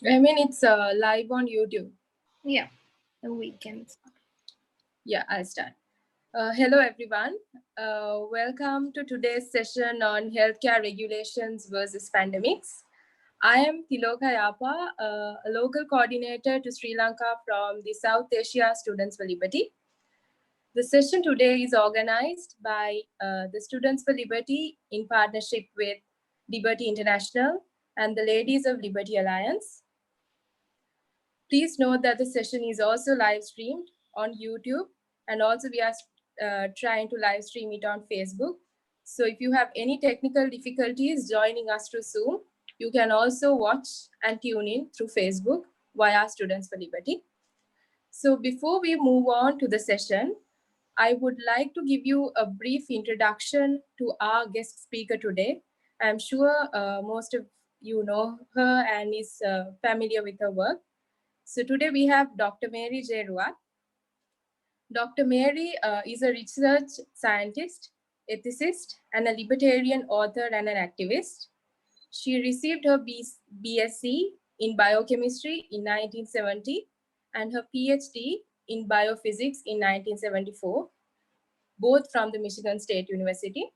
I mean, it's live on YouTube. Yeah, we can. Yeah, I'll start. Hello, everyone. Welcome to today's session on healthcare regulations versus pandemics. I am Tiloka Yapa, a local coordinator to Sri Lanka from the South Asia Students for Liberty. The session today is organized by the Students for Liberty in partnership with Liberty International and the Ladies of Liberty Alliance. Please note that the session is also live streamed on YouTube, and also we are trying to live stream it on Facebook. So if you have any technical difficulties joining us through Zoom, you can also watch and tune in through Facebook via Students for Liberty. So before we move on to the session, I would like to give you a brief introduction to our guest speaker today. I'm sure most of you know her and is familiar with her work. So today we have Dr. Mary J. Ruwart. Dr. Mary is a research scientist, ethicist, and a libertarian author and an activist. She received her BSc in biochemistry in 1970 and her PhD in biophysics in 1974, both from the Michigan State University.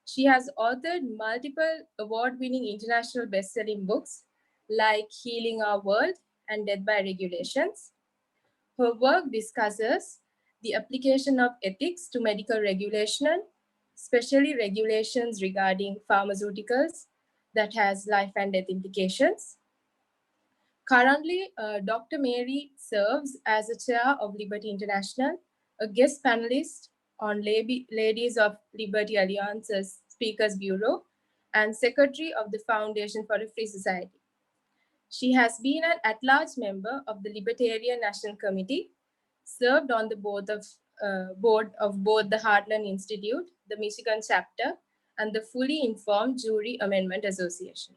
She has authored multiple award-winning international best-selling books like Healing Our World and Death by Regulations. Her work discusses the application of ethics to medical regulation, especially regulations regarding pharmaceuticals that has life and death implications. Currently, Dr. Mary serves as a chair of Liberty International, a guest panelist on Ladies of Liberty Alliance's Speakers Bureau, and secretary of the Foundation for a Free Society. She has been an at-large member of the Libertarian National Committee, served on the board of both the Heartland Institute, the Michigan chapter, and the Fully Informed Jury Amendment Association.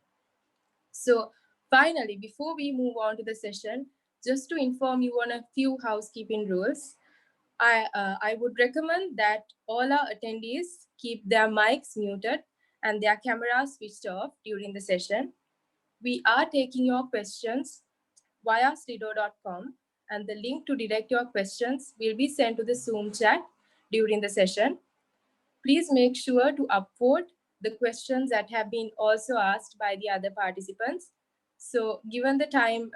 So finally, before we move on to the session, just to inform you on a few housekeeping rules, I would recommend that all our attendees keep their mics muted and their cameras switched off during the session. We are taking your questions via slido.com, and the link to direct your questions will be sent to the Zoom chat during the session. Please make sure to upvote the questions that have been also asked by the other participants. So given the time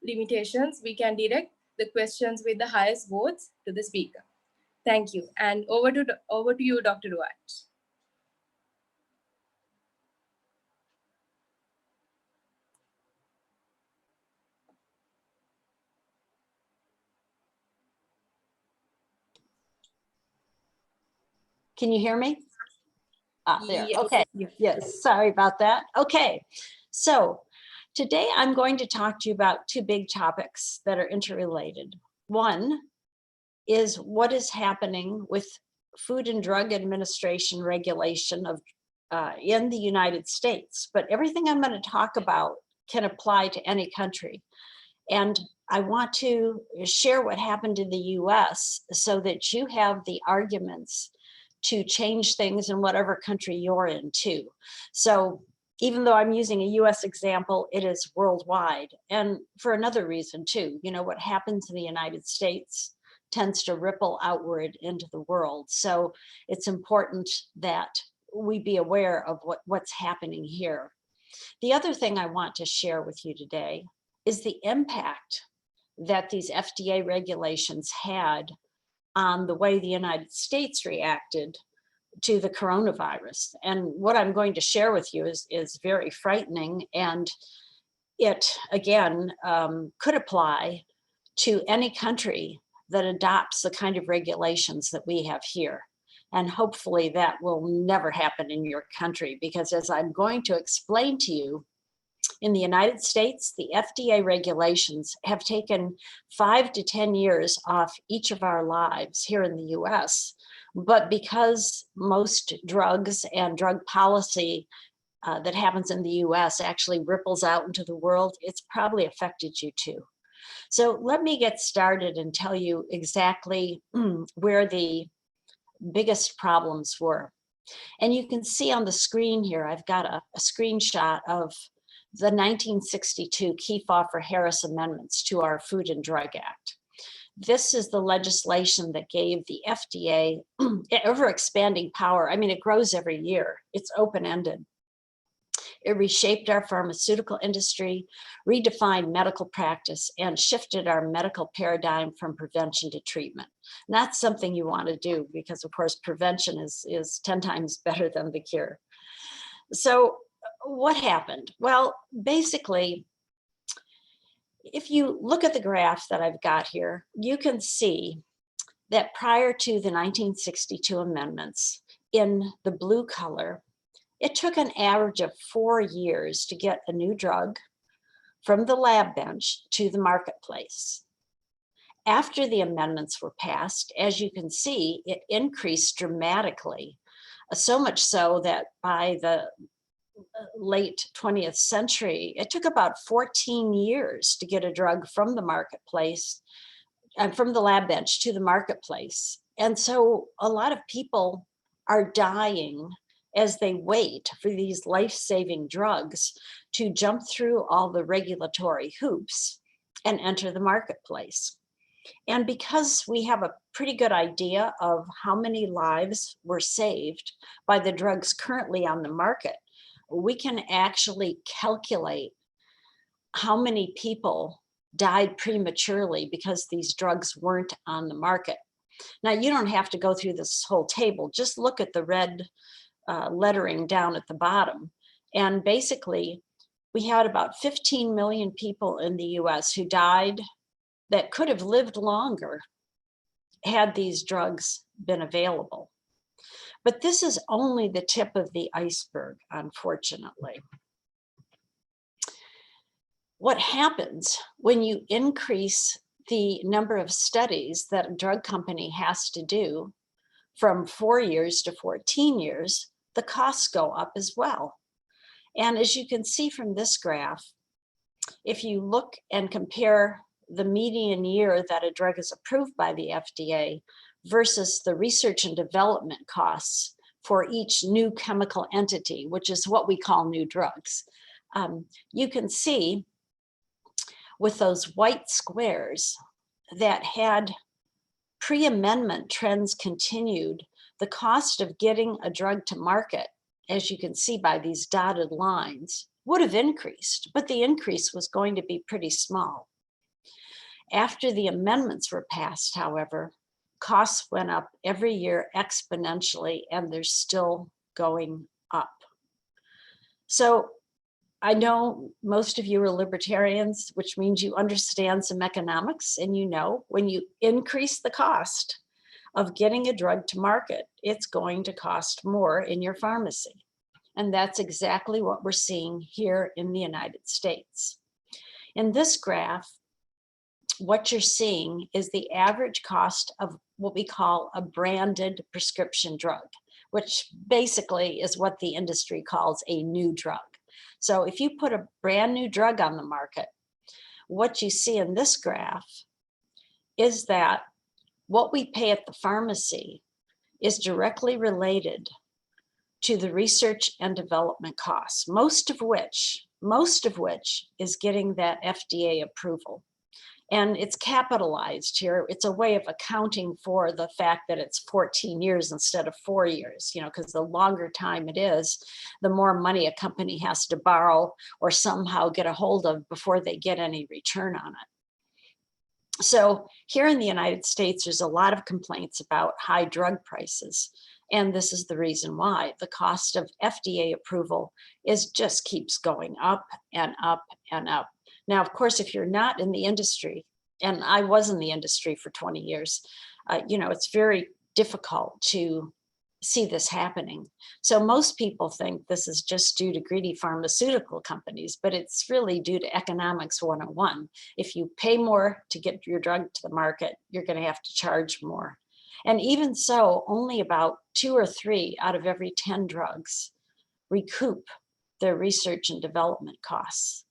limitations, we can direct the questions with the highest votes to the speaker. Thank you. And over to you, Dr. Ruwart. Can you hear me? There. Yes. Okay. Yes. Sorry about that. Okay. So today I'm going to talk to you about two big topics that are interrelated. One is what is happening with Food and Drug Administration regulation of in the United States. But everything I'm going to talk about can apply to any country. And I want to share what happened in the US so that you have the arguments to change things in whatever country you're in too. So even though I'm using a US example, it is worldwide. And for another reason too, you know, what happens in the United States tends to ripple outward into the world. So it's important that we be aware of what's happening here. The other thing I want to share with you today is the impact that these FDA regulations had on the way the United States reacted to the coronavirus. And what I'm going to share with you is very frightening, and it, again, could apply to any country that adopts the kind of regulations that we have here. And hopefully that will never happen in your country, because as I'm going to explain to you, in the United States, the FDA regulations have taken 5 to 10 years off each of our lives here in the US. But because most drugs and drug policy that happens in the US actually ripples out into the world, it's probably affected you too. So let me get started and tell you exactly where the biggest problems were. And you can see on the screen here, I've got a screenshot of the 1962 Kefauver-Harris amendments to our Food and Drug Act. This is the legislation that gave the FDA ever-expanding power. I mean, it grows every year. It's open-ended. It reshaped our pharmaceutical industry, redefined medical practice, and shifted our medical paradigm from prevention to treatment. And that's something you want to do because, of course, prevention is 10 times better than the cure. So what happened? Well, basically, if you look at the graph that I've got here, you can see that prior to the 1962 amendments, in the blue color, it took an average of 4 years to get a new drug from the lab bench to the marketplace. After the amendments were passed, as you can see, it increased dramatically, so much so that by the late 20th century, it took about 14 years to get a drug from the marketplace and from the lab bench to the marketplace. And so a lot of people are dying as they wait for these life-saving drugs to jump through all the regulatory hoops and enter the marketplace. And because we have a pretty good idea of how many lives were saved by the drugs currently on the market, we can actually calculate how many people died prematurely because these drugs weren't on the market. Now, you don't have to go through this whole table. Just look at the red lettering down at the bottom. And basically, we had about 15 million people in the US who died that could have lived longer had these drugs been available. But this is only the tip of the iceberg, unfortunately. What happens when you increase the number of studies that a drug company has to do from 4 years to 14 years, the costs go up as well. And as you can see from this graph, if you look and compare the median year that a drug is approved by the FDA versus the research and development costs for each new chemical entity, which is what we call new drugs, you can see with those white squares that had pre-amendment trends continued, the cost of getting a drug to market, as you can see by these dotted lines, would have increased, but the increase was going to be pretty small. After the amendments were passed, however, costs went up every year exponentially, and they're still going up. So I know most of you are libertarians, which means you understand some economics, and you know when you increase the cost of getting a drug to market, it's going to cost more in your pharmacy. And that's exactly what we're seeing here in the United States. In this graph, what you're seeing is the average cost of what we call a branded prescription drug, which basically is what the industry calls a new drug. So if you put a brand new drug on the market, what you see in this graph is that what we pay at the pharmacy is directly related to the research and development costs, most of which is getting that FDA approval. And it's capitalized here. It's a way of accounting for the fact that it's 14 years instead of 4 years, because the longer time it is, the more money a company has to borrow or somehow get a hold of before they get any return on it. So here in the United States, there's a lot of complaints about high drug prices. And this is the reason why. The cost of FDA approval just keeps going up and up and up. Now, of course, if you're not in the industry, and I was in the industry for 20 years, it's very difficult to see this happening. So most people think this is just due to greedy pharmaceutical companies, but it's really due to economics 101. If you pay more to get your drug to the market, you're going to have to charge more. And even so, only about 2 or 3 out of every 10 drugs recoup their research and development costs.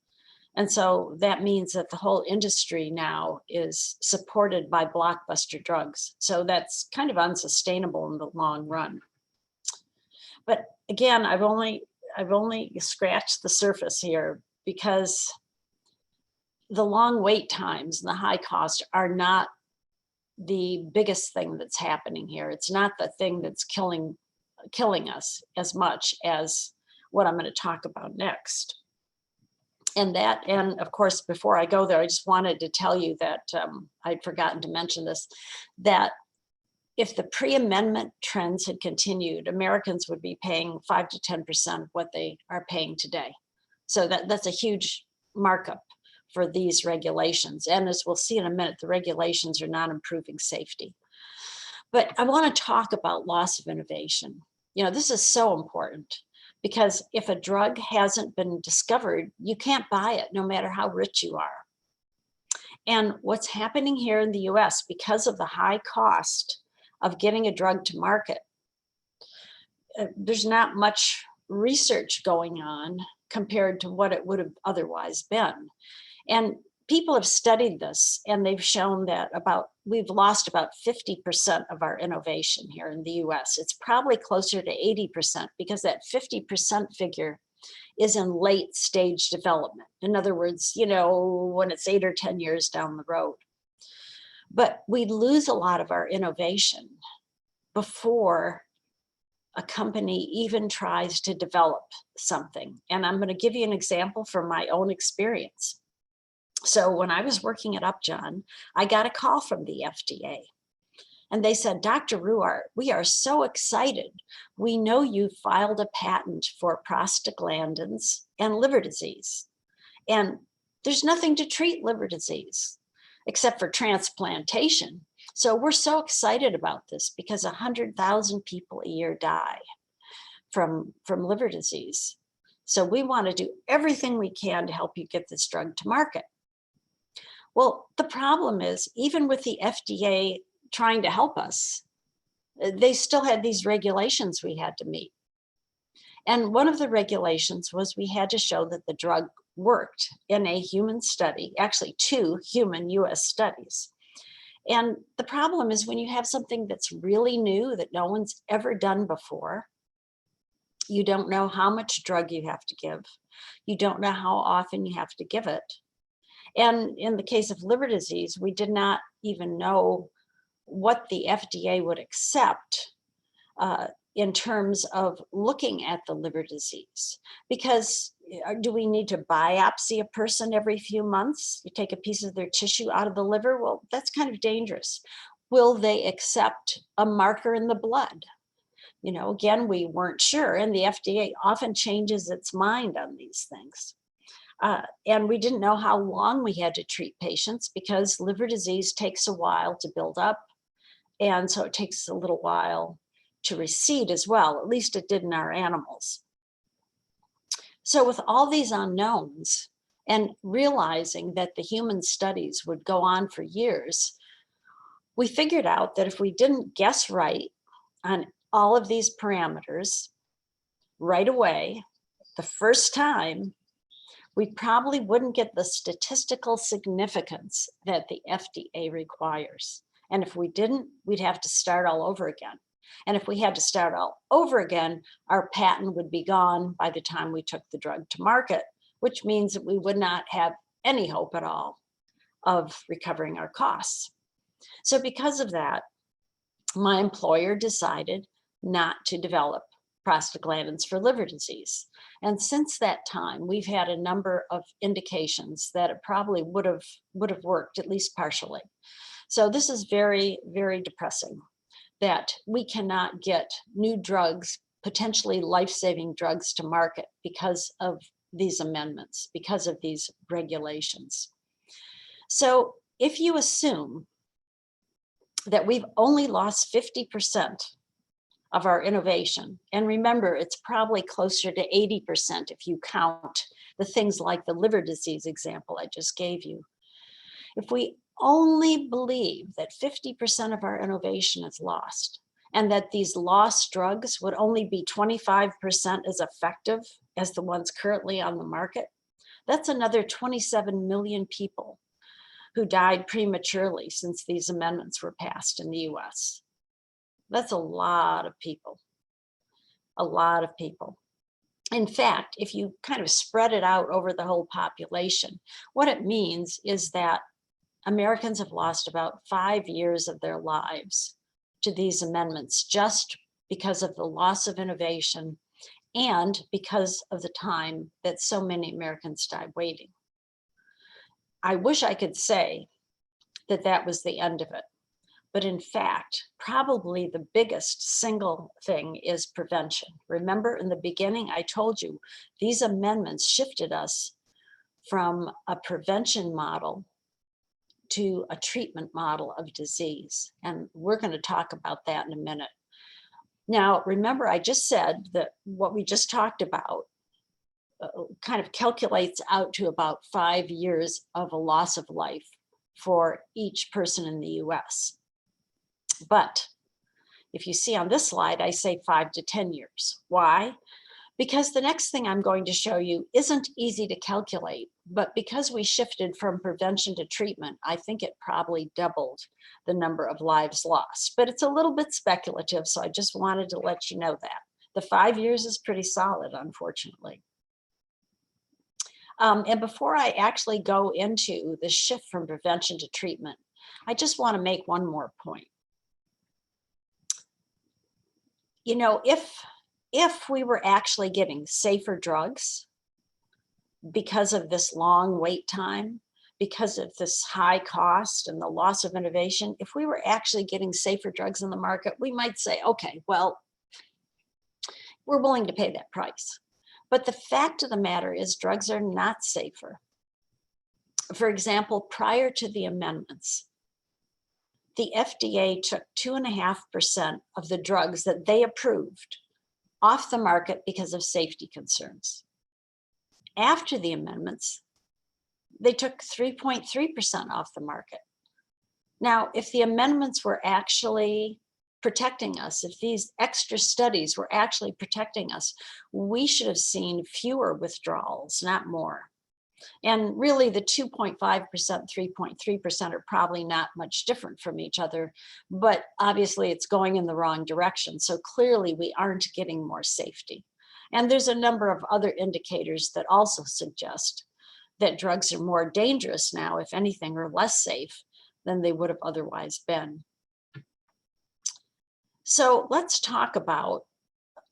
And so that means that the whole industry now is supported by blockbuster drugs. So that's kind of unsustainable in the long run. But again, I've only scratched the surface here. because the long wait times and the high cost are not the biggest thing that's happening here. It's not the thing that's killing us as much as what I'm going to talk about next. And of course, before I go there, I just wanted to tell you that I'd forgotten to mention this, that if the pre-amendment trends had continued, Americans would be paying 5 to 10% what they are paying today. So that's a huge markup for these regulations. And as we'll see in a minute, the regulations are not improving safety. But I want to talk about loss of innovation. You know, this is so important because if a drug hasn't been discovered, you can't buy it no matter how rich you are. And what's happening here in the US, because of the high cost of getting a drug to market, there's not much research going on compared to what it would have otherwise been. And people have studied this, and they've shown that we've lost about 50% of our innovation here in the US. It's probably closer to 80% because that 50% figure is in late stage development. In other words, you know, when it's 8 or 10 years down the road. But we lose a lot of our innovation before a company even tries to develop something. And I'm going to give you an example from my own experience. So when I was working at Upjohn, I got a call from the FDA. And they said, Dr. Ruwart, we are so excited. We know you filed a patent for prostaglandins and liver disease. And there's nothing to treat liver disease except for transplantation. So we're so excited about this because 100,000 people a year die from liver disease. So we want to do everything we can to help you get this drug to market. Well, the problem is, even with the FDA trying to help us, they still had these regulations we had to meet. And one of the regulations was we had to show that the drug worked in a human study, actually 2 human US studies. And the problem is when you have something that's really new that no one's ever done before, you don't know how much drug you have to give. You don't know how often you have to give it. And in the case of liver disease, we did not even know what the FDA would accept in terms of looking at the liver disease. Because do we need to biopsy a person every few months? You take a piece of their tissue out of the liver? Well, that's kind of dangerous. Will they accept a marker in the blood? You know, again, we weren't sure, and the FDA often changes its mind on these things. And we didn't know how long we had to treat patients because liver disease takes a while to build up. And so it takes a little while to recede as well. At least it did in our animals. So with all these unknowns and realizing that the human studies would go on for years, we figured out that if we didn't guess right on all of these parameters right away, the first time, we probably wouldn't get the statistical significance that the FDA requires. And if we didn't, we'd have to start all over again. And if we had to start all over again, our patent would be gone by the time we took the drug to market, which means that we would not have any hope at all of recovering our costs. So because of that, my employer decided not to develop prostaglandins for liver disease. And since that time, we've had a number of indications that it probably would have worked, at least partially. So this is very, very depressing that we cannot get new drugs, potentially life-saving drugs, to market because of these amendments, because of these regulations. So if you assume that we've only lost 50% of our innovation, and remember, it's probably closer to 80% if you count the things like the liver disease example I just gave you. If we only believe that 50% of our innovation is lost, and that these lost drugs would only be 25% as effective as the ones currently on the market, that's another 27 million people who died prematurely since these amendments were passed in the US. That's a lot of people, a lot of people. In fact, if you kind of spread it out over the whole population, what it means is that Americans have lost about 5 years of their lives to these amendments just because of the loss of innovation and because of the time that so many Americans died waiting. I wish I could say that that was the end of it. But in fact, probably the biggest single thing is prevention. Remember in the beginning, I told you these amendments shifted us from a prevention model to a treatment model of disease. And we're going to talk about that in a minute. Now, remember, I just said that what we just talked about kind of calculates out to about 5 years of a loss of life for each person in the US. But if you see on this slide, I say 5 to 10 years. Why? Because the next thing I'm going to show you isn't easy to calculate, but because we shifted from prevention to treatment, I think it probably doubled the number of lives lost. But it's a little bit speculative, so I just wanted to let you know that. The 5 years is pretty solid, unfortunately. And before I actually go into the shift from prevention to treatment, I just want to make one more point. You know, if we were actually getting safer drugs because of this long wait time, because of this high cost and the loss of innovation, if we were actually getting safer drugs in the market, we might say, okay, well, we're willing to pay that price. But the fact of the matter is drugs are not safer. For example, prior to the amendments, the FDA took 2.5% of the drugs that they approved off the market because of safety concerns. After the amendments, they took 3.3% off the market. Now, if the amendments were actually protecting us, if these extra studies were actually protecting us, we should have seen fewer withdrawals, not more. And really the 2.5%, 3.3% are probably not much different from each other, but obviously it's going in the wrong direction. So clearly we aren't getting more safety. And there's a number of other indicators that also suggest that drugs are more dangerous now, if anything, or less safe than they would have otherwise been. So let's talk about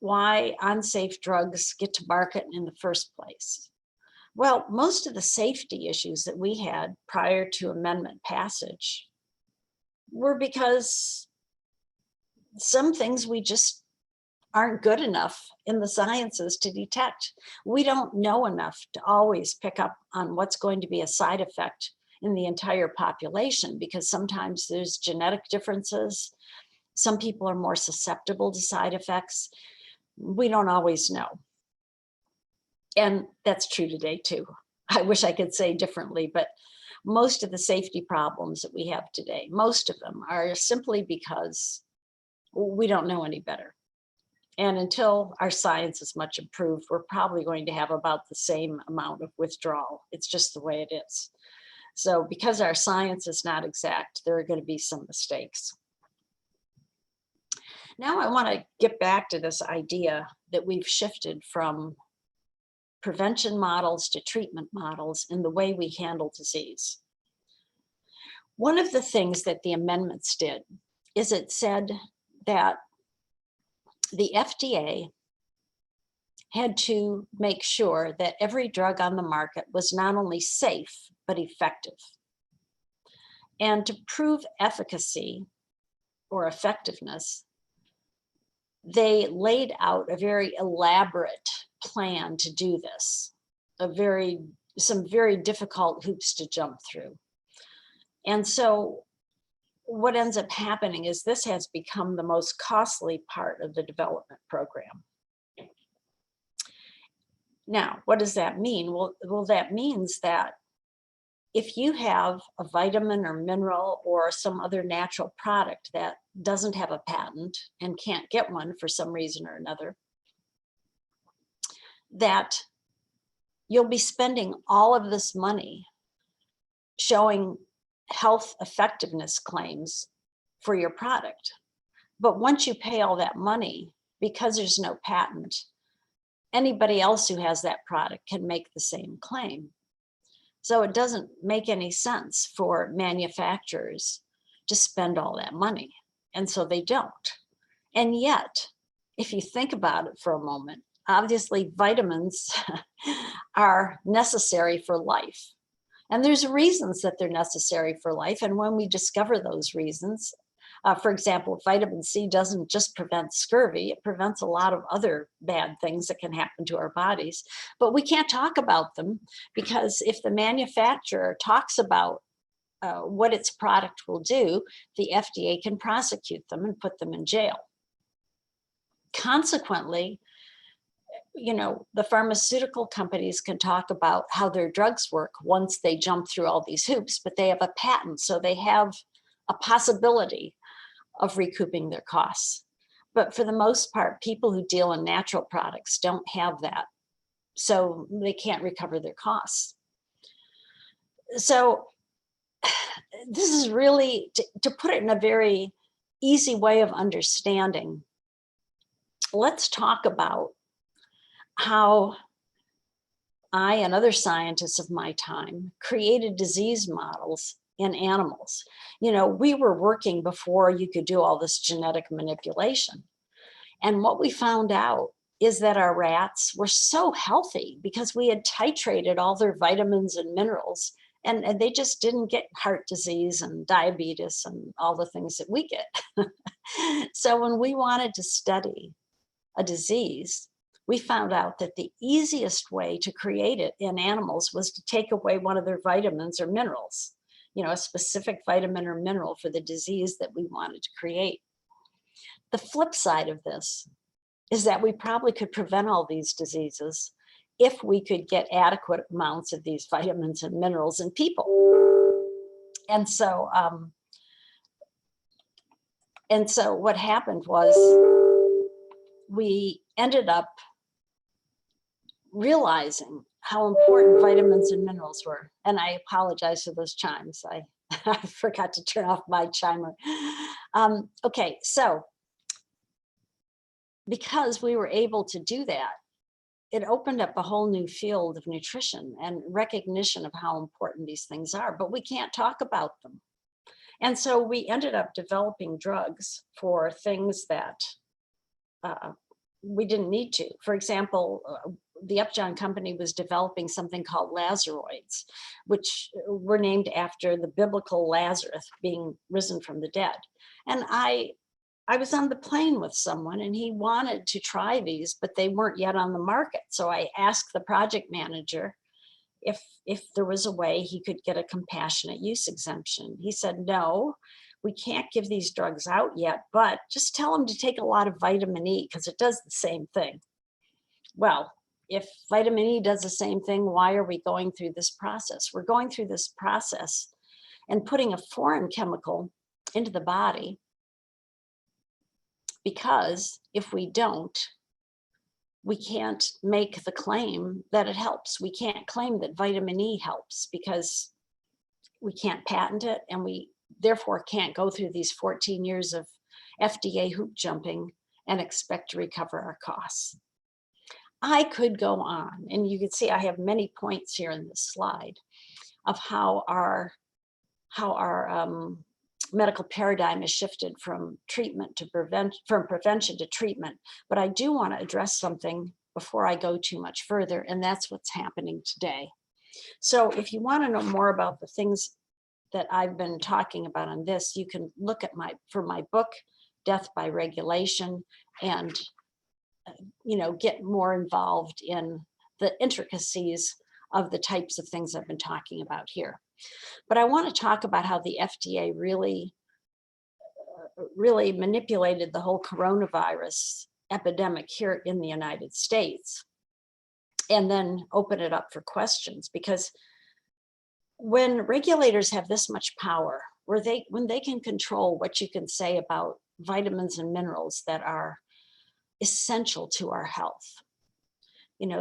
why unsafe drugs get to market in the first place. Well, most of the safety issues that we had prior to amendment passage were because some things we just aren't good enough in the sciences to detect. We don't know enough to always pick up on what's going to be a side effect in the entire population, because sometimes there's genetic differences. Some people are more susceptible to side effects. We don't always know. And that's true today too. I wish I could say differently, but most of the safety problems that we have today, most of them are simply because we don't know any better. And until our science is much improved, we're probably going to have about the same amount of withdrawal. It's just the way it is. So because our science is not exact, there are going to be some mistakes. Now I want to get back to this idea that we've shifted from prevention models to treatment models in the way we handle disease. One of the things that the amendments did is it said that the FDA had to make sure that every drug on the market was not only safe, but effective. And to prove efficacy or effectiveness, they laid out a very elaborate plan to do this, some very difficult hoops to jump through. And so what ends up happening is this has become the most costly part of the development program. Now, what does that mean? Well, that means that if you have a vitamin or mineral or some other natural product that doesn't have a patent and can't get one for some reason or another, that you'll be spending all of this money showing health effectiveness claims for your product. But once you pay all that money, because there's no patent, anybody else who has that product can make the same claim. So it doesn't make any sense for manufacturers to spend all that money. And so they don't. And yet, if you think about it for a moment, obviously vitamins are necessary for life. And there's reasons that they're necessary for life. And when we discover those reasons, for example, vitamin C doesn't just prevent scurvy, it prevents a lot of other bad things that can happen to our bodies. But we can't talk about them because if the manufacturer talks about what its product will do, the FDA can prosecute them and put them in jail. Consequently, the pharmaceutical companies can talk about how their drugs work once they jump through all these hoops, but they have a patent, so they have a possibility of recouping their costs. But for the most part, people who deal in natural products don't have that, so they can't recover their costs. So this is really, to put it in a very easy way of understanding, let's talk about how I and other scientists of my time created disease models in animals. We were working before you could do all this genetic manipulation. And what we found out is that our rats were so healthy because we had titrated all their vitamins and minerals, and they just didn't get heart disease and diabetes and all the things that we get. So when we wanted to study a disease, we found out that the easiest way to create it in animals was to take away one of their vitamins or minerals, a specific vitamin or mineral for the disease that we wanted to create. The flip side of this is that we probably could prevent all these diseases if we could get adequate amounts of these vitamins and minerals in people. And so what happened was we ended up realizing how important vitamins and minerals were. And I apologize for those chimes. I forgot to turn off my chimer. Okay, so because we were able to do that, it opened up a whole new field of nutrition and recognition of how important these things are, but we can't talk about them. And so we ended up developing drugs for things that we didn't need to. For example, the Upjohn company was developing something called Lazaroids, which were named after the biblical Lazarus being risen from the dead. And I was on the plane with someone and he wanted to try these, but they weren't yet on the market. So I asked the project manager if there was a way he could get a compassionate use exemption. He said, no, we can't give these drugs out yet, but just tell them to take a lot of vitamin E because it does the same thing. Well, if vitamin E does the same thing, why are we going through this process? We're going through this process and putting a foreign chemical into the body because if we don't, we can't make the claim that it helps. We can't claim that vitamin E helps because we can't patent it, and we therefore can't go through these 14 years of FDA hoop jumping and expect to recover our costs. I could go on, and you can see I have many points here in this slide of how our medical paradigm has shifted from prevention to treatment. But I do want to address something before I go too much further, and that's what's happening today. So if you want to know more about the things that I've been talking about on this, you can look at my book, Death by Regulation, and get more involved in the intricacies of the types of things I've been talking about here. But I want to talk about how the FDA really manipulated the whole coronavirus epidemic here in the United States, and then open it up for questions. Because when regulators have this much power, when they can control what you can say about vitamins and minerals that are essential to our health,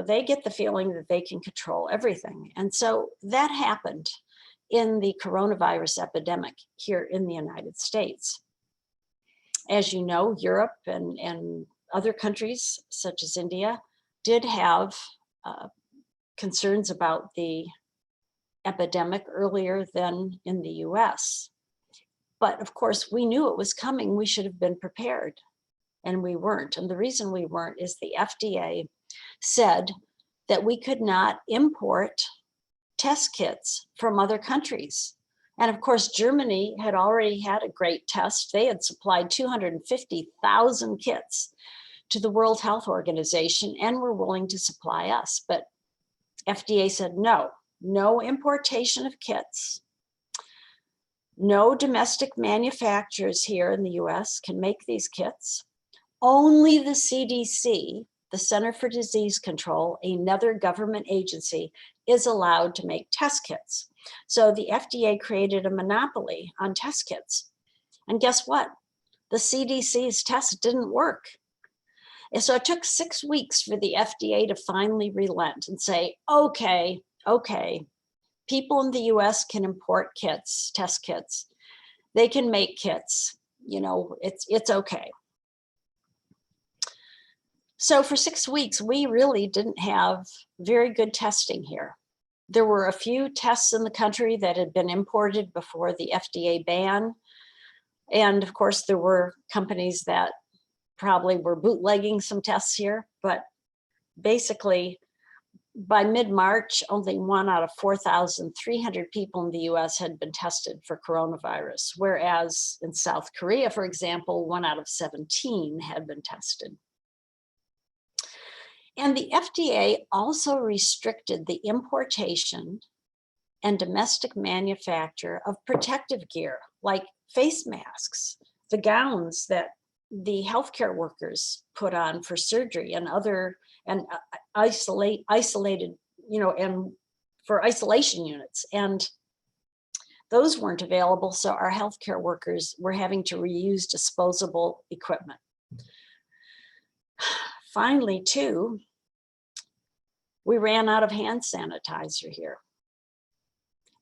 they get the feeling that they can control everything. And so that happened in the coronavirus epidemic here in the United States. As you know, Europe and other countries such as India did have concerns about the epidemic earlier than in the US. But of course, we knew it was coming. We should have been prepared, and we weren't. And the reason we weren't is the FDA said that we could not import test kits from other countries. And of course, Germany had already had a great test. They had supplied 250,000 kits to the World Health Organization and were willing to supply us. But FDA said no, no importation of kits. No domestic manufacturers here in the US can make these kits. Only the CDC, the Center for Disease Control, another government agency, is allowed to make test kits. So the FDA created a monopoly on test kits. And guess what? The CDC's test didn't work. And so it took 6 weeks for the FDA to finally relent and say, okay, people in the US can import kits, test kits. They can make kits, you know, it's okay. So for 6 weeks, we really didn't have very good testing here. There were a few tests in the country that had been imported before the FDA ban. And of course, there were companies that probably were bootlegging some tests here, but basically by mid-March, only 1 out of 4,300 people in the US had been tested for coronavirus, whereas in South Korea, for example, 1 out of 17 had been tested. And the FDA also restricted the importation and domestic manufacture of protective gear, like face masks, the gowns that the healthcare workers put on for surgery and other, and isolated, you know, and for isolation units. And those weren't available, so our healthcare workers were having to reuse disposable equipment. Finally, too, we ran out of hand sanitizer here.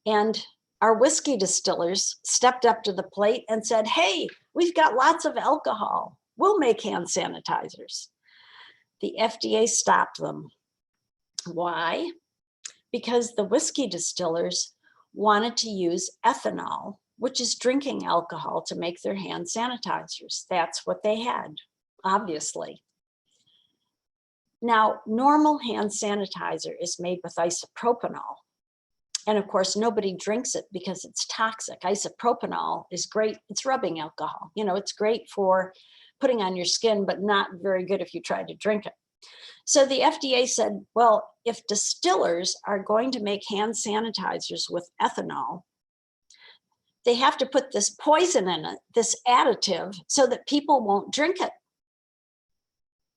And our whiskey distillers stepped up to the plate and said, hey, we've got lots of alcohol. We'll make hand sanitizers. The FDA stopped them. Why? Because the whiskey distillers wanted to use ethanol, which is drinking alcohol, to make their hand sanitizers. That's what they had, obviously. Now, normal hand sanitizer is made with isopropanol. And of course, nobody drinks it because it's toxic. Isopropanol is great. It's rubbing alcohol. You know, it's great for putting on your skin, but not very good if you try to drink it. So the FDA said, well, if distillers are going to make hand sanitizers with ethanol, they have to put this poison in it, this additive, so that people won't drink it.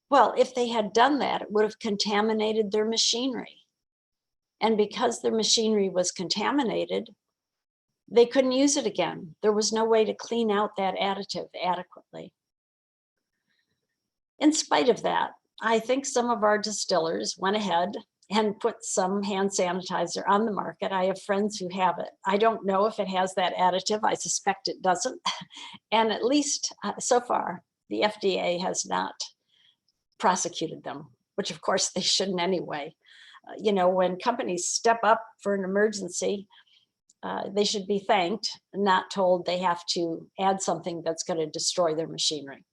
Well, if they had done that, it would have contaminated their machinery. And because their machinery was contaminated, they couldn't use it again. There was no way to clean out that additive adequately. In spite of that, I think some of our distillers went ahead and put some hand sanitizer on the market. I have friends who have it. I don't know if it has that additive. I suspect it doesn't. And at least so far, the FDA has not prosecuted them, which of course they shouldn't anyway. You know, when companies step up for an emergency, they should be thanked, not told they have to add something that's going to destroy their machinery.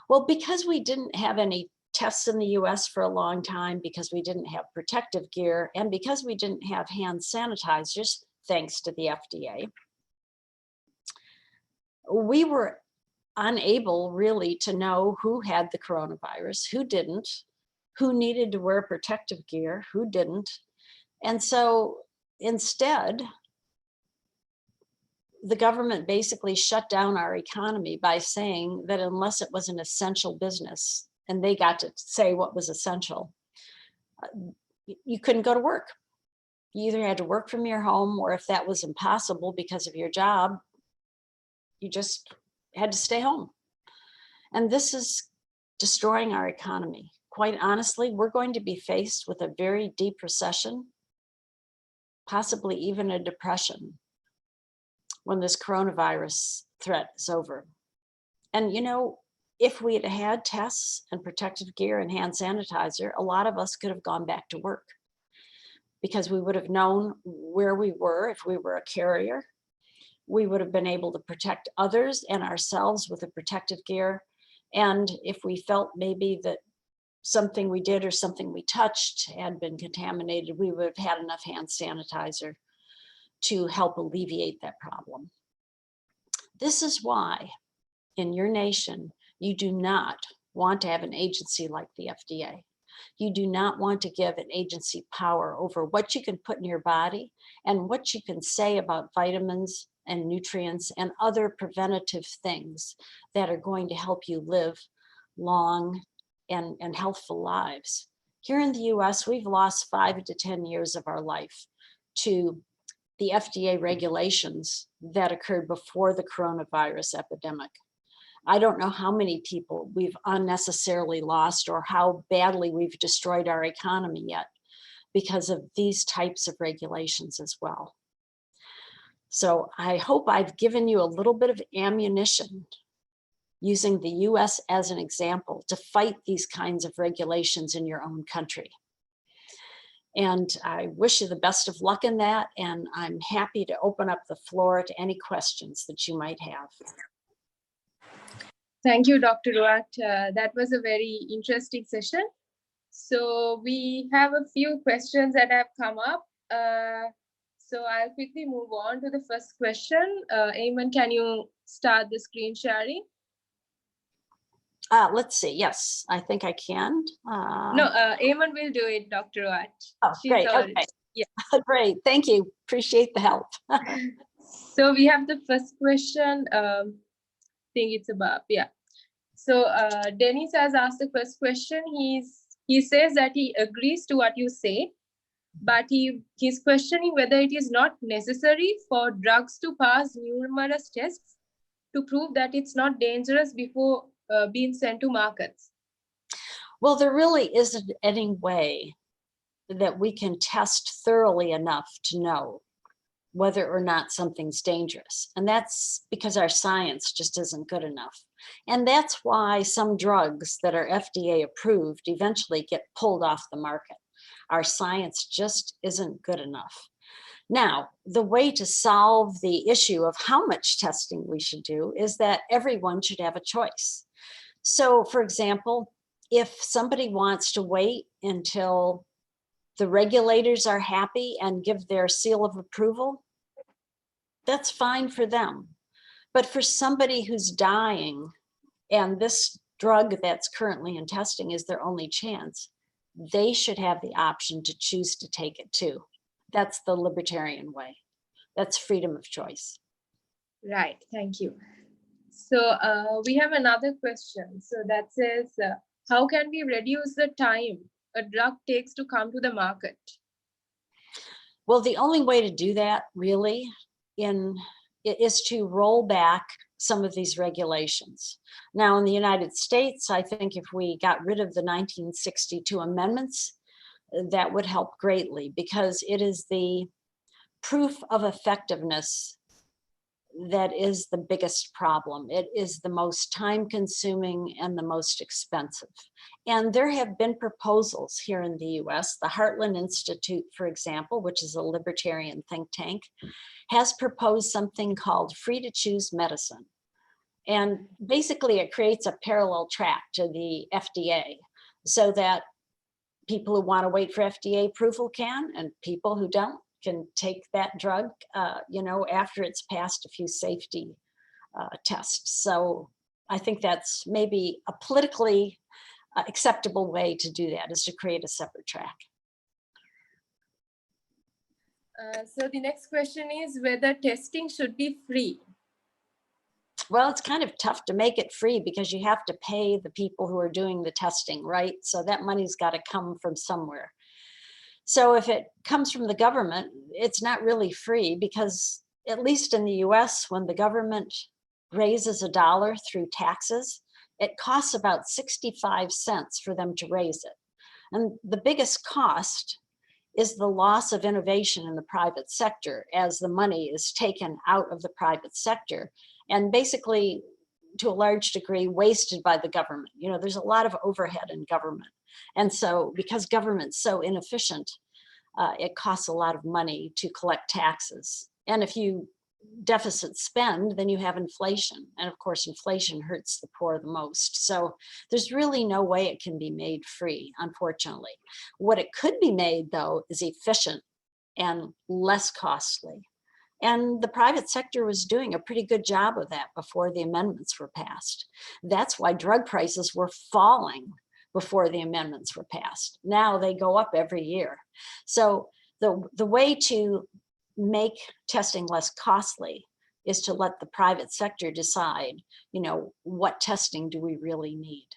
Well, because we didn't have any tests in the US for a long time, because we didn't have protective gear, and because we didn't have hand sanitizers, thanks to the FDA, we were unable really to know who had the coronavirus, who didn't, who needed to wear protective gear, who didn't. And so instead, the government basically shut down our economy by saying that unless it was an essential business, and they got to say what was essential, you couldn't go to work. You either had to work from your home, or if that was impossible because of your job, you just had to stay home. And this is destroying our economy. Quite honestly, we're going to be faced with a very deep recession, possibly even a depression, when this coronavirus threat is over. And you know, if we had had tests and protective gear and hand sanitizer, a lot of us could have gone back to work because we would have known where we were if we were a carrier. We would have been able to protect others and ourselves with the protective gear. And if we felt maybe that something we did or something we touched had been contaminated, we would have had enough hand sanitizer to help alleviate that problem. This is why in your nation, you do not want to have an agency like the FDA. You do not want to give an agency power over what you can put in your body and what you can say about vitamins and nutrients and other preventative things that are going to help you live long and healthful lives. Here in the US, we've lost 5 to 10 years of our life to the FDA regulations that occurred before the coronavirus epidemic. I don't know how many people we've unnecessarily lost or how badly we've destroyed our economy yet because of these types of regulations as well. So I hope I've given you a little bit of ammunition using the US as an example to fight these kinds of regulations in your own country. And I wish you the best of luck in that. And I'm happy to open up the floor to any questions that you might have. Thank you, Dr. Ruwart. That was a very interesting session. So we have a few questions that have come up. So I'll quickly move on to the first question. Eamon, can you start the screen sharing? Let's see. Yes, I think I can. No, Eamon will do it, Dr. Ruwart. Oh, great. Okay. Yeah. Great. Thank you. Appreciate the help. So we have the first question. Think it's about, yeah. So Dennis has asked the first question. He says that he agrees to what you say, but he's questioning whether it is not necessary for drugs to pass numerous tests to prove that it's not dangerous before being sent to markets. Well, there really isn't any way that we can test thoroughly enough to know whether or not something's dangerous. And that's because our science just isn't good enough. And that's why some drugs that are FDA approved eventually get pulled off the market. Our science just isn't good enough. Now, the way to solve the issue of how much testing we should do is that everyone should have a choice. So, for example, if somebody wants to wait until the regulators are happy and give their seal of approval, that's fine for them. But for somebody who's dying and this drug that's currently in testing is their only chance, they should have the option to choose to take it too. That's the libertarian way. That's freedom of choice. Right, thank you. So we have another question. So that says, how can we reduce the time a drug takes to come to the market? Well, the only way to do that really is to roll back some of these regulations. Now in the United States, I think if we got rid of the 1962 amendments, that would help greatly because it is the proof of effectiveness that is the biggest problem. It is the most time consuming and the most expensive. And there have been proposals here in the US. The Heartland Institute, for example, which is a libertarian think tank, has proposed something called free to choose medicine. And basically it creates a parallel track to the FDA so that people who want to wait for FDA approval can, and people who don't can take that drug, after it's passed a few safety tests. So I think that's maybe a politically acceptable way to do that, is to create a separate track. So the next question is whether testing should be free. Well, it's kind of tough to make it free because you have to pay the people who are doing the testing, right? So that money's got to come from somewhere. So if it comes from the government, it's not really free because at least in the US, when the government raises $1 through taxes, it costs about 65 cents for them to raise it. And the biggest cost is the loss of innovation in the private sector as the money is taken out of the private sector. And basically to a large degree wasted by the government. You know, there's a lot of overhead in government. And so because government's so inefficient, it costs a lot of money to collect taxes. And if you deficit spend, then you have inflation. And of course, inflation hurts the poor the most. So there's really no way it can be made free, unfortunately. What it could be made, though, is efficient and less costly. And the private sector was doing a pretty good job of that before the amendments were passed. That's why drug prices were falling before the amendments were passed. Now they go up every year. So the way to make testing less costly is to let the private sector decide, you know, what testing do we really need?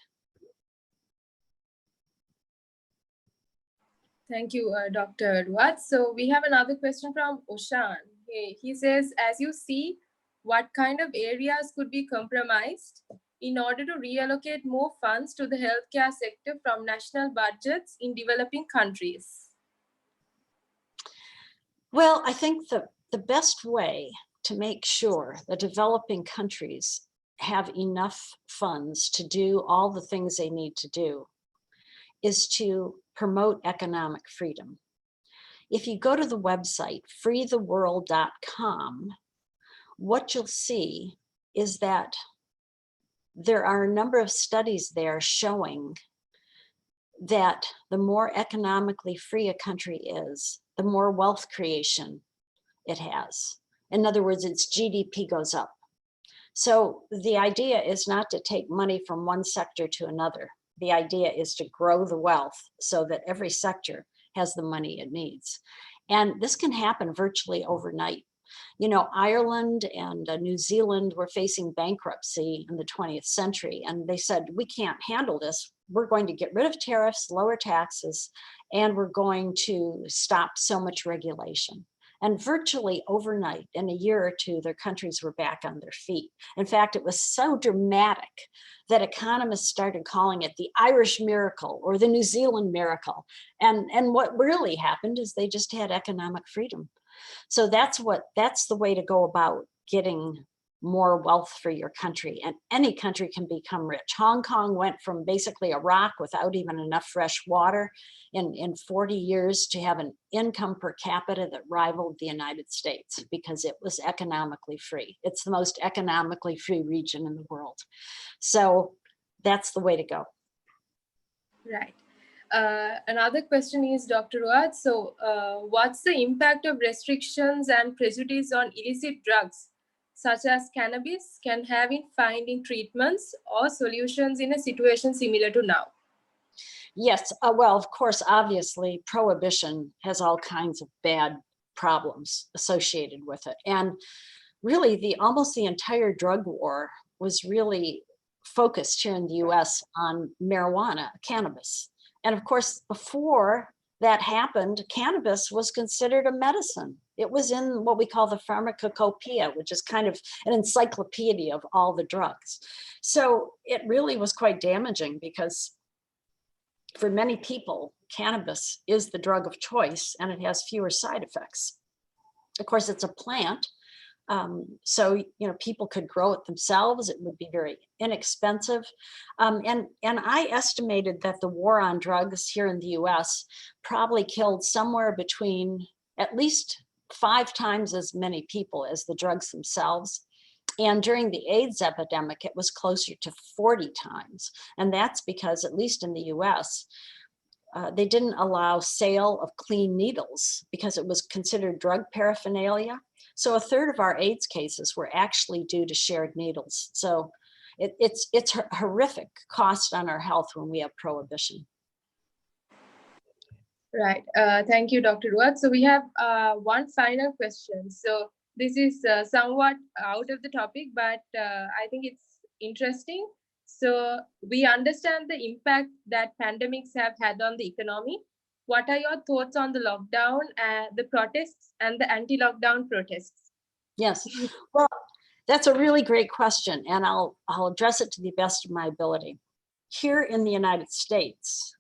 Thank you, Dr. Ruwart. So we have another question from Oshan. He says, as you see, what kind of areas could be compromised in order to reallocate more funds to the healthcare sector from national budgets in developing countries? Well, I think the best way to make sure that developing countries have enough funds to do all the things they need to do is to promote economic freedom. If you go to the website freetheworld.com, what you'll see is that there are a number of studies there showing that the more economically free a country is, the more wealth creation it has. In other words, its GDP goes up. So the idea is not to take money from one sector to another. The idea is to grow the wealth so that every sector has the money it needs. And this can happen virtually overnight. You know, Ireland and New Zealand were facing bankruptcy in the 20th century, and they said, we can't handle this. We're going to get rid of tariffs, lower taxes, and we're going to stop so much regulation. And virtually overnight, in a year or two, their countries were back on their feet. In fact, it was so dramatic that economists started calling it the Irish miracle or the New Zealand miracle. And what really happened is they just had economic freedom. So that's the way to go about getting more wealth for your country, and any country can become rich. Hong Kong went from basically a rock without even enough fresh water in 40 years to have an income per capita that rivaled the United States because it was economically free. It's the most economically free region in the world. So that's the way to go. Right. Another question is, Dr. Ruwart, so what's the impact of restrictions and prejudice on illicit drugs, such as cannabis, can have in finding treatments or solutions in a situation similar to now? Yes, well, of course, obviously, prohibition has all kinds of bad problems associated with it. And really, almost the entire drug war was really focused here in the US on marijuana, cannabis. And of course, before that happened, cannabis was considered a medicine. It was in what we call the pharmacopoeia, which is kind of an encyclopedia of all the drugs. So it really was quite damaging because for many people, cannabis is the drug of choice and it has fewer side effects. Of course, it's a plant. So, you know, people could grow it themselves. It would be very inexpensive. And I estimated that the war on drugs here in the US probably killed somewhere between at least 5 times as many people as the drugs themselves. And during the AIDS epidemic, it was closer to 40 times. And that's because, at least in the US, they didn't allow sale of clean needles because it was considered drug paraphernalia. So a third of our AIDS cases were actually due to shared needles. So it's a horrific cost on our health when we have prohibition. Right. Thank you, Dr. Ruwart. So we have one final question. So this is somewhat out of the topic, but I think it's interesting. So we understand the impact that pandemics have had on the economy. What are your thoughts on the lockdown, the protests, and the anti-lockdown protests? Yes, well, that's a really great question, and I'll address it to the best of my ability. Here in the United States,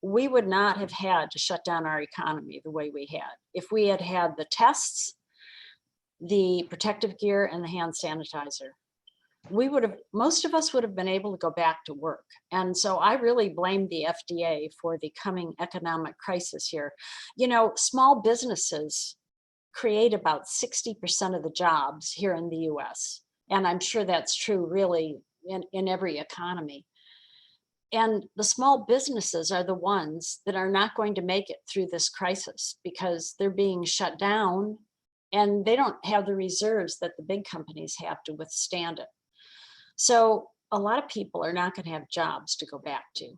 we would not have had to shut down our economy the way we had if we had had the tests, the protective gear, and the hand sanitizer. most of us would have been able to go back to work. And so I really blame the FDA for the coming economic crisis here. You know, small businesses create about 60% of the jobs here in the US. And I'm sure that's true really in every economy. And the small businesses are the ones that are not going to make it through this crisis because they're being shut down and they don't have the reserves that the big companies have to withstand it. So a lot of people are not going to have jobs to go back to.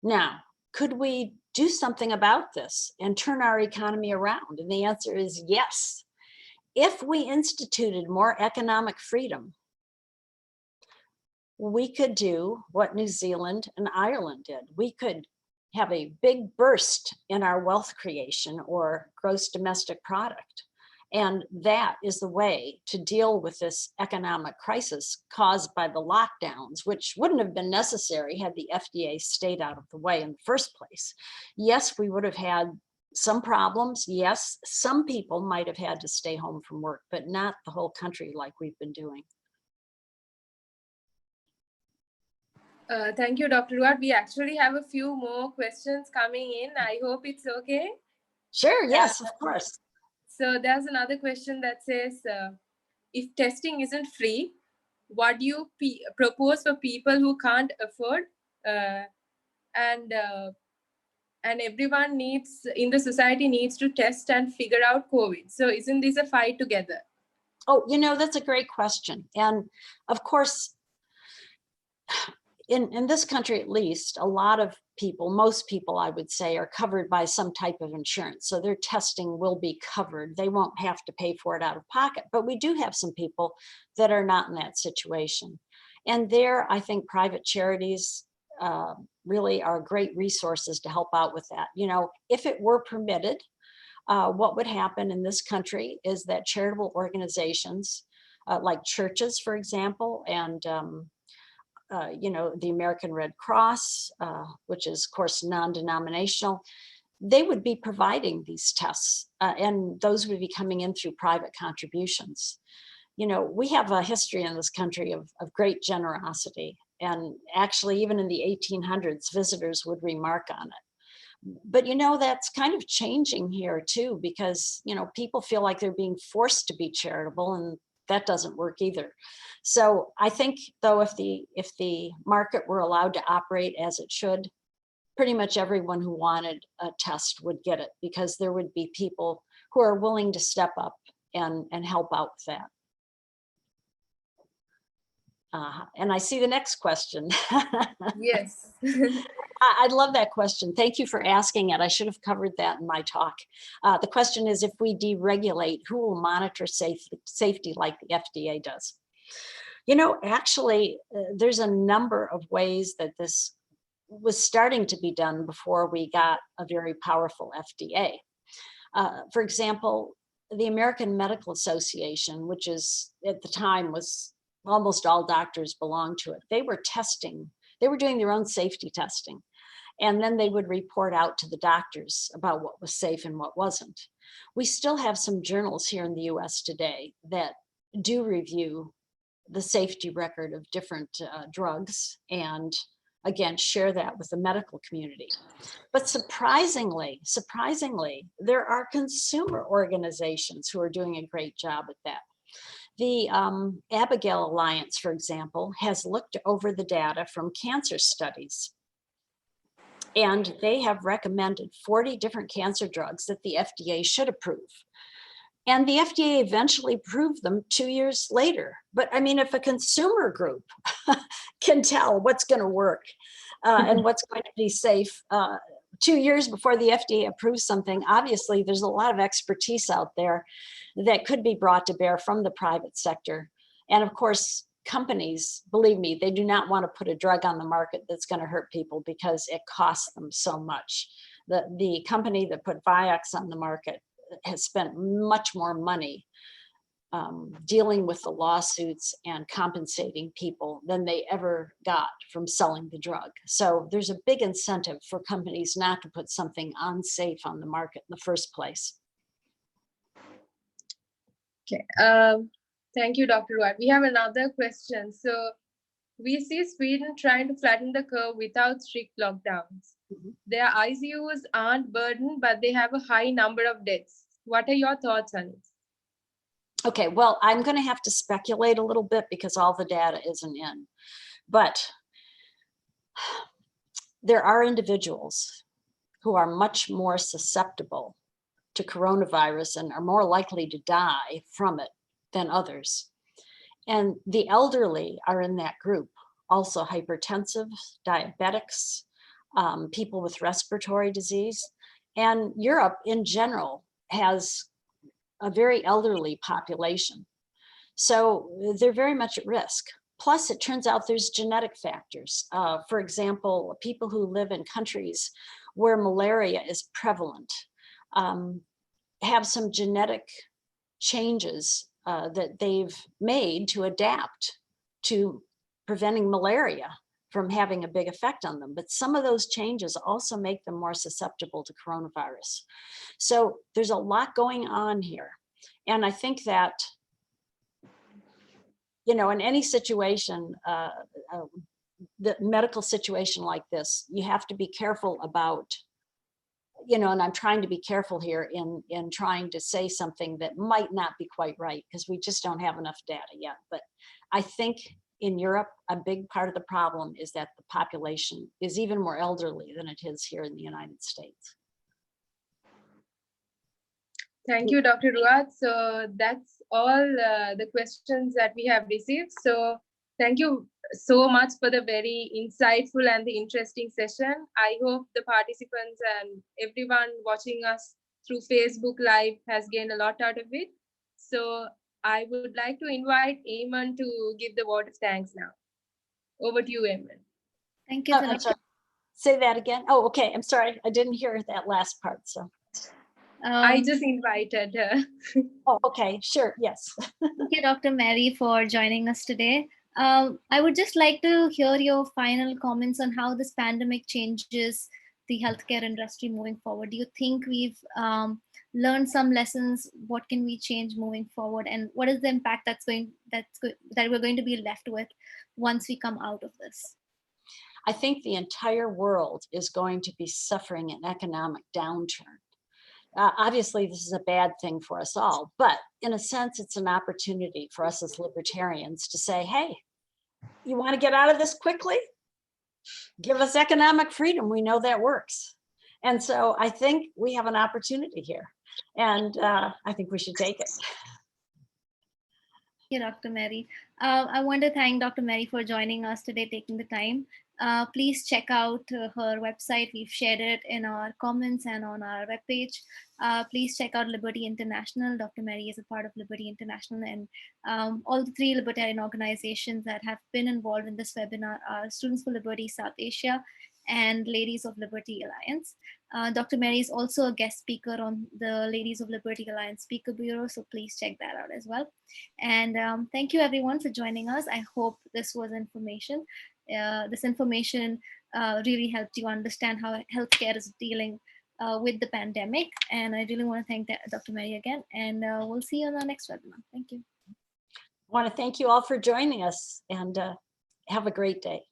Now, could we do something about this and turn our economy around? And the answer is yes. If we instituted more economic freedom, we could do what New Zealand and Ireland did. We could have a big burst in our wealth creation or gross domestic product. And that is the way to deal with this economic crisis caused by the lockdowns, which wouldn't have been necessary had the FDA stayed out of the way in the first place. Yes, we would have had some problems. Yes, some people might have had to stay home from work, but not the whole country like we've been doing. Thank you, Dr. Ruwart. We actually have a few more questions coming in. I hope it's okay. Sure, yes, of course. So there's another question that says, if testing isn't free, what do you propose for people who can't afford and everyone needs in the society needs to test and figure out COVID? So isn't this a fight together? Oh, you know, that's a great question. And of course, in this country, at least, a lot of people, most people, I would say, are covered by some type of insurance. So their testing will be covered. They won't have to pay for it out of pocket. But we do have some people that are not in that situation. And there, I think private charities really are great resources to help out with that. You know, if it were permitted, what would happen in this country is that charitable organizations like churches, for example, and you know, the American Red Cross, which is of course non-denominational, they would be providing these tests and those would be coming in through private contributions. You know, we have a history in this country of great generosity. And actually, even in the 1800s, visitors would remark on it. But, you know, that's kind of changing here too, because, you know, people feel like they're being forced to be charitable, and that doesn't work either. So I think, though, if the market were allowed to operate as it should, pretty much everyone who wanted a test would get it, because there would be people who are willing to step up and help out with that. And I see the next question. Yes. I love that question. Thank you for asking it. I should have covered that in my talk. The question is, if we deregulate, who will monitor safety like the FDA does? You know, actually, there's a number of ways that this was starting to be done before we got a very powerful FDA. For example, the American Medical Association, which is at the time was almost all doctors belonged to it. They were testing, they were doing their own safety testing. And then they would report out to the doctors about what was safe and what wasn't. We still have some journals here in the US today that do review the safety record of different drugs and again, share that with the medical community. But surprisingly, there are consumer organizations who are doing a great job at that. The Abigail Alliance, for example, has looked over the data from cancer studies. And they have recommended 40 different cancer drugs that the FDA should approve. And the FDA eventually approved them 2 years later. But I mean, if a consumer group can tell what's going to work and what's going to be safe 2 years before the FDA approves something, obviously there's a lot of expertise out there that could be brought to bear from the private sector. And of course, companies, believe me, they do not want to put a drug on the market that's going to hurt people because it costs them so much. The company that put Vioxx on the market has spent much more money dealing with the lawsuits and compensating people than they ever got from selling the drug. So there's a big incentive for companies not to put something unsafe on the market in the first place. Okay. Thank you, Dr. Ruwart. We have another question. So we see Sweden trying to flatten the curve without strict lockdowns. Their ICUs aren't burdened, but they have a high number of deaths. What are your thoughts on it? Okay, well, I'm going to have to speculate a little bit because all the data isn't in. But there are individuals who are much more susceptible to coronavirus and are more likely to die from it than others. And the elderly are in that group. Also hypertensive, diabetics, people with respiratory disease. And Europe in general has a very elderly population. So they're very much at risk. Plus, it turns out there's genetic factors. For example, people who live in countries where malaria is prevalent have some genetic changes that they've made to adapt to preventing malaria from having a big effect on them. But some of those changes also make them more susceptible to coronavirus. So there's a lot going on here. And I think that, you know, in any situation, the medical situation like this, you have to be careful about, you know, and I'm trying to be careful here in trying to say something that might not be quite right because we just don't have enough data yet. But I think in Europe, a big part of the problem is that the population is even more elderly than it is here in the United States. Thank you, Dr. Ruwart. So that's all the questions that we have received. So thank you so much for the very insightful and the interesting session. I hope the participants and everyone watching us through Facebook Live has gained a lot out of it. So I would like to invite Eamon to give the vote of thanks now. Over to you, Eamon. Thank you. I'm sorry. Say that again. Oh, okay. I'm sorry. I didn't hear that last part. So I just invited her. Oh, okay. Sure. Yes. Thank you, Dr. Mary, for joining us today. I would just like to hear your final comments on how this pandemic changes the healthcare industry moving forward. Do you think we've learned some lessons? What can we change moving forward? And what is the impact that we're going to be left with once we come out of this? I think the entire world is going to be suffering an economic downturn. Obviously, this is a bad thing for us all, but in a sense, it's an opportunity for us as libertarians to say, hey, you want to get out of this quickly? Give us economic freedom. We know that works. And so I think we have an opportunity here, and I think we should take it. Thank you, Dr. Mary. I want to thank Dr. Mary for joining us today, taking the time. Please check out her website. We've shared it in our comments and on our webpage. Please check out Liberty International. Dr. Mary is a part of Liberty International, and all the 3 libertarian organizations that have been involved in this webinar are Students for Liberty South Asia and Ladies of Liberty Alliance. Dr. Mary is also a guest speaker on the Ladies of Liberty Alliance Speaker Bureau, so please check that out as well. And thank you everyone for joining us. I hope this was information. This information really helped you understand how healthcare is dealing with the pandemic. And I really want to thank Dr. Mary again, and we'll see you on the next webinar. Thank you. I want to thank you all for joining us, and have a great day.